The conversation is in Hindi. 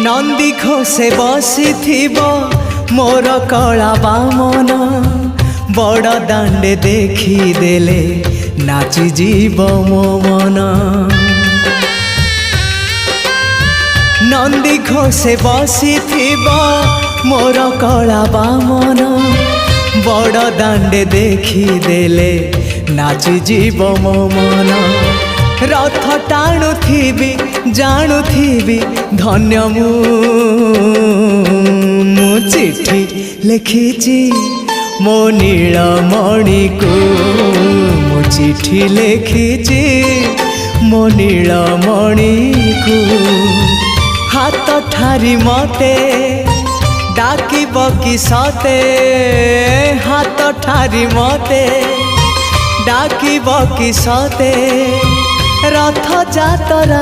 नंदी घोषे बसी मोर कला बामन बड़ दांडे देखी देले नाची जीव मो मन। नंदी घोषे बसी मोर कला बामन बड़ दांडे देखी देले नाची जीव मो मन। रथ टाणुथिबी जाणुथिबी धन्य मु चिट्ठी लिखिची मो नीलमणि को मु चिट्ठी लिखिची मो नीलमणि को। हाथ ठारी मते डाकिब कि सते हाथ ठारी मते डाकिब कि सते रथ जातरा